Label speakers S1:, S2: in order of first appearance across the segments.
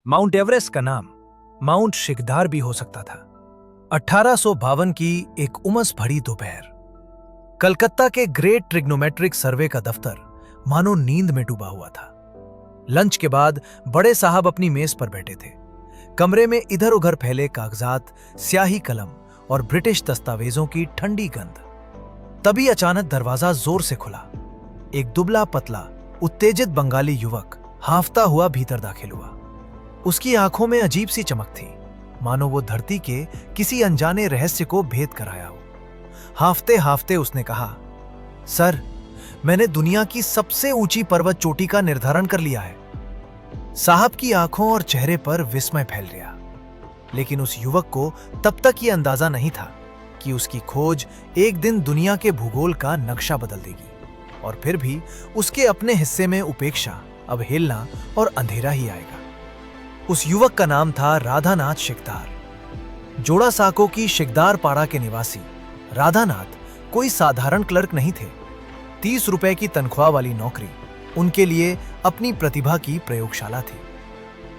S1: Mount Everest का नाम mount shikdar भी हो सकता था। 1852 की एक उमस भरी दोपहर, कलकत्ता के ग्रेट ट्रिग्नोमेट्रिक सर्वे का दफ्तर मानो नींद में डूबा हुआ था। लंच के बाद बड़े साहब अपनी मेज पर बैठे थे। कमरे में इधर उधर फैले कागजात, स्याही कलम और ब्रिटिश दस्तावेजों की ठंडी गंध। तभी अचानक दरवाजा जोर से खुला। एक दुबला पतला उत्तेजित बंगाली युवक हांफता हुआ भीतर दाखिल हुआ। उसकी आंखों में अजीब सी चमक थी, मानो वो धरती के किसी अनजाने रहस्य को भेद कर आया हो। हांफते हांफते उसने कहा, सर, मैंने दुनिया की सबसे ऊंची पर्वत चोटी का निर्धारण कर लिया है। साहब की आंखों और चेहरे पर विस्मय फैल गया, लेकिन उस युवक को तब तक यह अंदाजा नहीं था कि उसकी खोज एक दिन दुनिया के भूगोल का नक्शा बदल देगी। और फिर भी उसके अपने हिस्से में उपेक्षा, अवहेलना और अंधेरा ही आएगा। उस युवक का नाम था राधानाथ शिकदार। जोड़ासांको की शिकदार पाड़ा के निवासी राधानाथ कोई साधारण क्लर्क नहीं थे। 30 रुपए की तनख्वाह वाली नौकरी उनके लिए अपनी प्रतिभा की प्रयोगशाला थी।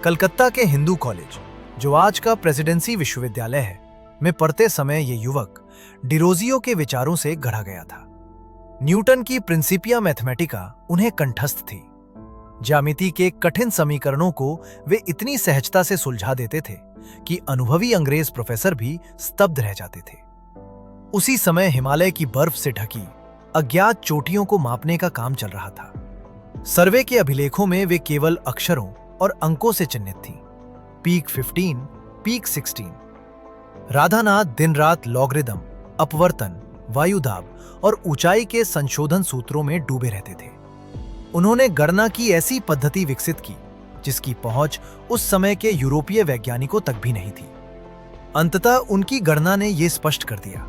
S1: कलकत्ता के हिंदू कॉलेज, जो आज का प्रेसिडेंसी विश्वविद्यालय है, में पढ़ते समय ये युवक डिरोजियो के विचारों से गढ़ा गया था। न्यूटन की प्रिंसिपिया मैथमेटिका उन्हें कंठस्थ थी। ज्यामिति के कठिन समीकरणों को वे इतनी सहजता से सुलझा देते थे कि अनुभवी अंग्रेज प्रोफेसर भी स्तब्ध रह जाते थे। उसी समय हिमालय की बर्फ से ढकी अज्ञात चोटियों को मापने का काम चल रहा था। सर्वे के अभिलेखों में वे केवल अक्षरों और अंकों से चिन्हित थीं। Peak 15, peak 16। राधानाथ दिन रात लॉगरिदम, अपवर्तन, वायुदाब और ऊंचाई के संशोधन सूत्रों में डूबे रहते थे। उन्होंने गणना की ऐसी पद्धति विकसित की जिसकी पहुंच उस समय के यूरोपीय वैज्ञानिकों तक भी नहीं थी। अंततः उनकी गणना ने यह स्पष्ट कर दिया,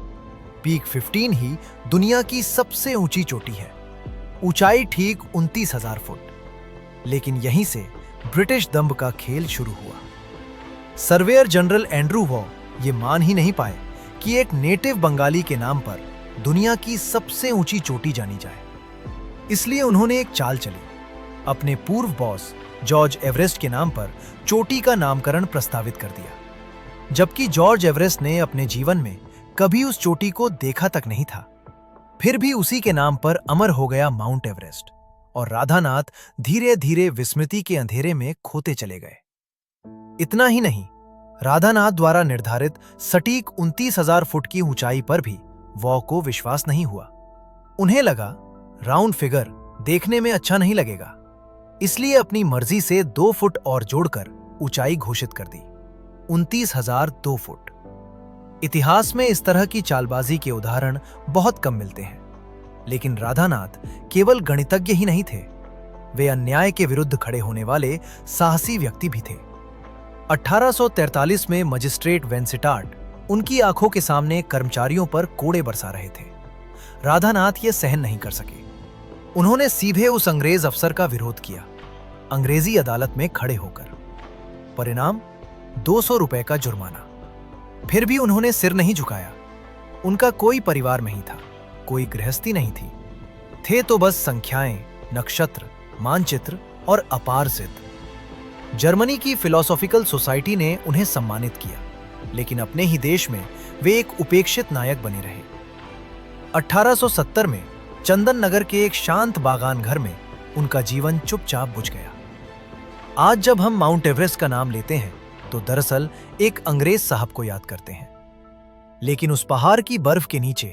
S1: पीक 15 ही दुनिया की सबसे ऊंची चोटी है। ऊंचाई ठीक 29,000 फुट। लेकिन यहीं से ब्रिटिश दंभ का खेल शुरू हुआ। सर्वेयर जनरल एंड्रू वॉ ये मान ही नहीं पाए कि एक नेटिव बंगाली के नाम पर दुनिया की सबसे ऊंची चोटी जानी जाए। इसलिए उन्होंने एक चाल चली। अपने पूर्व बॉस जॉर्ज एवरेस्ट के नाम पर चोटी का नामकरण प्रस्तावित कर दिया, जबकि जॉर्ज एवरेस्ट ने अपने जीवन में कभी उस चोटी को देखा तक नहीं था। फिर भी उसी के नाम पर अमर हो गया माउंट एवरेस्ट, और राधानाथ धीरे धीरे विस्मृति के अंधेरे में खोते चले गए। इतना ही नहीं, राधानाथ द्वारा निर्धारित सटीक 29,000 फुट की ऊंचाई पर भी वॉ को विश्वास नहीं हुआ। उन्हें लगा राउंड फिगर देखने में अच्छा नहीं लगेगा, इसलिए अपनी मर्जी से 2 फुट और जोड़कर ऊंचाई घोषित कर दी, 29,002 फुट। इतिहास में इस तरह की चालबाजी के उदाहरण बहुत कम मिलते हैं, लेकिन राधानाथ केवल गणितज्ञ ही नहीं थे, वे अन्याय के विरुद्ध खड़े होने वाले साहसी व्यक्ति भी थे। 1843 में मजिस्ट्रेट वेंसिटार्ट उनकी आंखों के सामने कर्मचारियों पर कोड़े बरसा रहे थे। राधानाथ ये सहन नहीं कर सके। उन्होंने सीधे उस अंग्रेज अफसर का विरोध किया, अंग्रेजी अदालत में खड़े होकर। परिणाम 200 रुपए का जुर्माना। फिर भी उन्होंने सिर नहीं झुकाया। उनका कोई परिवार नहीं था, कोई गृहस्थी नहीं थी। थे तो बस संख्याएं, नक्षत्र, मानचित्र और अपार जिद। जर्मनी की फिलोसॉफिकल सोसाइटी ने उन्हें सम्मानित किया, लेकिन अपने ही देश में वे एक उपेक्षित नायक बने रहे। 1870 में चंदन नगर के एक शांत बागान घर में उनका जीवन चुपचाप बुझ गया। आज जब हम माउंट एवरेस्ट का नाम लेते हैं तो दरअसल एक अंग्रेज साहब को याद करते हैं, लेकिन उस पहाड़ की बर्फ के नीचे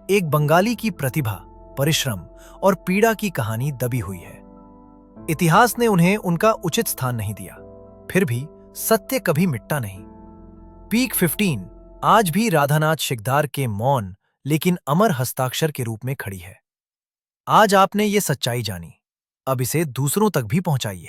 S1: एक बंगाली की प्रतिभा, परिश्रम और पीड़ा की कहानी दबी हुई है। इतिहास ने उन्हें उनका उचित स्थान नहीं दिया, फिर भी सत्य कभी मिटता नहीं। पीक 15 आज भी राधानाथ शिकदार के मौन लेकिन अमर हस्ताक्षर के रूप में खड़ी है। आज आपने ये सच्चाई जानी, अब इसे दूसरों तक भी पहुंचाइए।